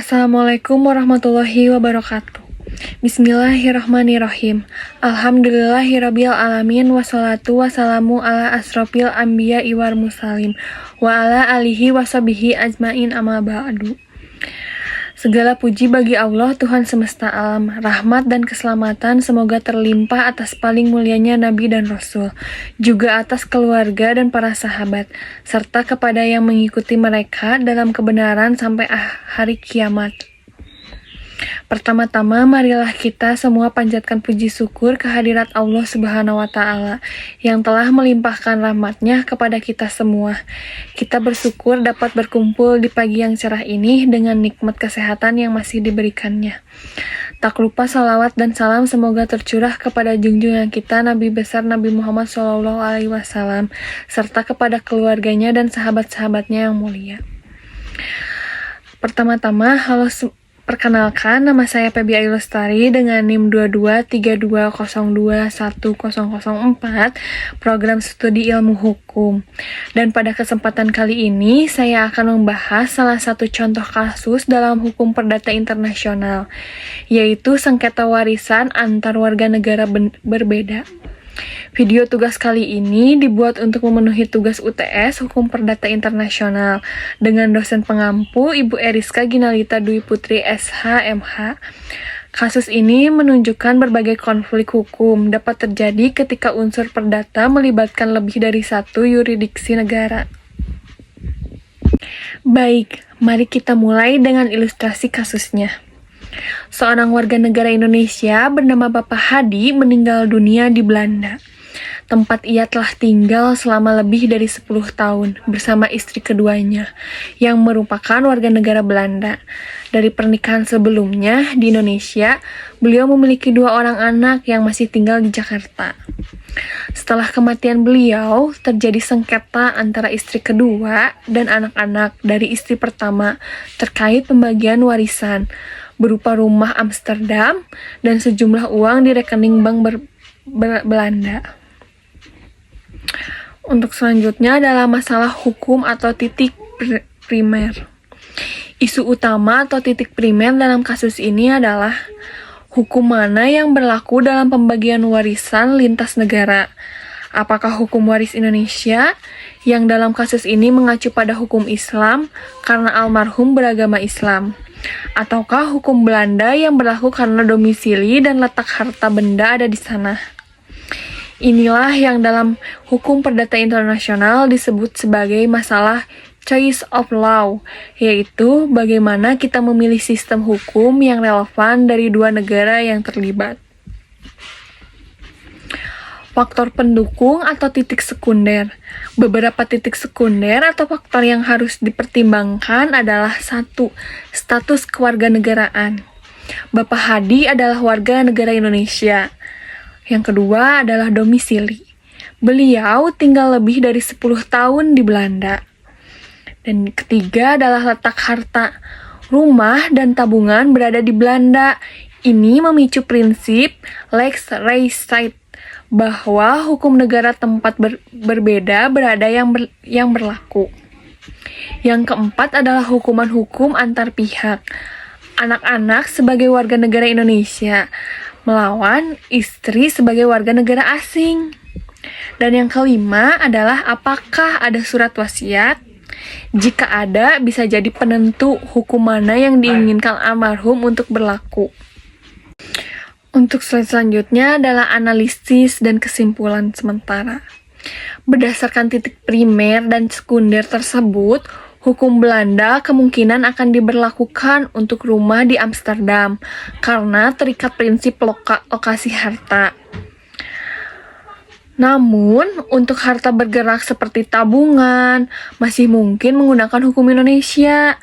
Assalamualaikum warahmatullahi wabarakatuh. Bismillahirrahmanirrahim. Alhamdulillahirabbil alamin wassalatu wassalamu ala asrofil anbiya wal mursalin wa ala alihi washabihi ajmain amma ba'du. Segala puji bagi Allah, Tuhan semesta alam. Rahmat dan keselamatan semoga terlimpah atas paling mulianya Nabi dan Rasul, juga atas keluarga dan para sahabat, serta kepada yang mengikuti mereka dalam kebenaran sampai hari kiamat. Pertama-tama, marilah kita semua panjatkan puji syukur kehadirat Allah Subhanahu wa Ta'ala yang telah melimpahkan rahmat-Nya kepada kita semua. Kita bersyukur dapat berkumpul di pagi yang cerah ini dengan nikmat kesehatan yang masih diberikannya. Tak lupa salawat dan salam semoga tercurah kepada junjungan kita Nabi besar Nabi Muhammad SAW serta kepada keluarganya dan sahabat-sahabatnya yang mulia. Pertama-tama, perkenalkan, nama saya Febi Ayu Lestari dengan NIM 2232021004, program studi ilmu hukum. Dan pada kesempatan kali ini, saya akan membahas salah satu contoh kasus dalam hukum perdata internasional, yaitu sengketa warisan antar warga negara berbeda. Video tugas kali ini dibuat untuk memenuhi tugas UTS Hukum Perdata Internasional dengan dosen pengampu Ibu Eriska Ginalita Dwi Putri SH MH. Kasus ini menunjukkan berbagai konflik hukum dapat terjadi ketika unsur perdata melibatkan lebih dari satu yurisdiksi negara. Baik, mari kita mulai dengan ilustrasi kasusnya. Seorang warga negara Indonesia bernama Bapak Hadi meninggal dunia di Belanda. Tempat ia telah tinggal selama lebih dari 10 tahun bersama istri keduanya, yang merupakan warga negara Belanda. Dari pernikahan sebelumnya di Indonesia, beliau memiliki 2 orang anak yang masih tinggal di Jakarta. Setelah kematian beliau, terjadi sengketa antara istri kedua dan anak-anak dari istri pertama terkait pembagian warisan berupa rumah Amsterdam dan sejumlah uang di rekening bank Belanda. Untuk selanjutnya adalah masalah hukum atau titik primer. Isu utama atau titik primer dalam kasus ini adalah hukum mana yang berlaku dalam pembagian warisan lintas negara. Apakah hukum waris Indonesia yang dalam kasus ini mengacu pada hukum Islam karena almarhum beragama Islam, ataukah hukum Belanda yang berlaku karena domisili dan letak harta benda ada di sana? Inilah yang dalam hukum perdata internasional disebut sebagai masalah choice of law, yaitu bagaimana kita memilih sistem hukum yang relevan dari 2 negara yang terlibat. Faktor pendukung atau titik sekunder. Beberapa titik sekunder atau faktor yang harus dipertimbangkan adalah 1. Status kewarganegaraan. Bapak Hadi adalah warga negara Indonesia. Yang kedua adalah domisili. Beliau tinggal lebih dari 10 tahun di Belanda. Dan ketiga adalah letak harta. Rumah dan tabungan berada di Belanda. Ini memicu prinsip lex reside, bahwa hukum negara tempat berbeda berada yang berlaku. Yang keempat adalah hukuman hukum antar pihak. Anak-anak sebagai warga negara Indonesia melawan istri sebagai warga negara asing. Dan yang kelima adalah apakah ada surat wasiat? Jika ada, bisa jadi penentu hukum mana yang diinginkan almarhum untuk berlaku. Untuk slide selanjutnya adalah analisis dan kesimpulan sementara. Berdasarkan titik primer dan sekunder tersebut, hukum Belanda kemungkinan akan diberlakukan untuk rumah di Amsterdam karena terikat prinsip lokasi harta. Namun, untuk harta bergerak seperti tabungan, masih mungkin menggunakan hukum Indonesia.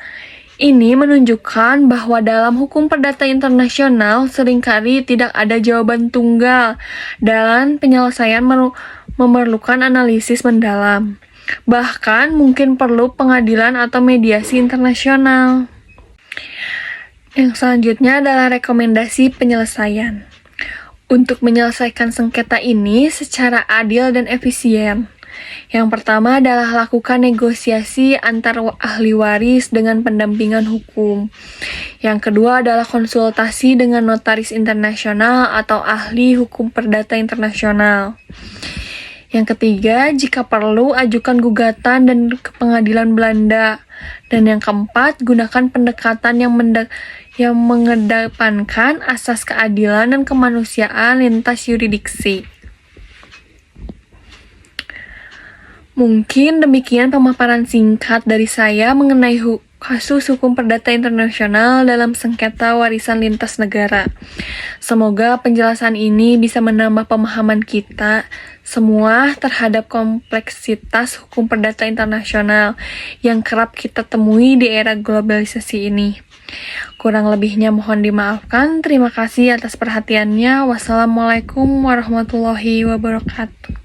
Ini menunjukkan bahwa dalam hukum perdata internasional seringkali tidak ada jawaban tunggal dan penyelesaian memerlukan analisis mendalam. Bahkan mungkin perlu pengadilan atau mediasi internasional. Yang selanjutnya adalah rekomendasi penyelesaian. Untuk menyelesaikan sengketa ini secara adil dan efisien, Yang pertama adalah lakukan negosiasi antar ahli waris dengan pendampingan hukum. Yang kedua adalah konsultasi dengan notaris internasional atau ahli hukum perdata internasional. Yang ketiga, jika perlu, ajukan gugatan dan ke pengadilan Belanda. Dan yang keempat, gunakan pendekatan yang mengedepankan asas keadilan dan kemanusiaan lintas yurisdiksi. Mungkin demikian pemaparan singkat dari saya mengenai kasus hukum perdata internasional dalam sengketa warisan lintas negara. Semoga penjelasan ini bisa menambah pemahaman kita semua terhadap kompleksitas hukum perdata internasional yang kerap kita temui di era globalisasi ini. Kurang lebihnya mohon dimaafkan. Terima kasih atas perhatiannya. Wassalamualaikum warahmatullahi wabarakatuh.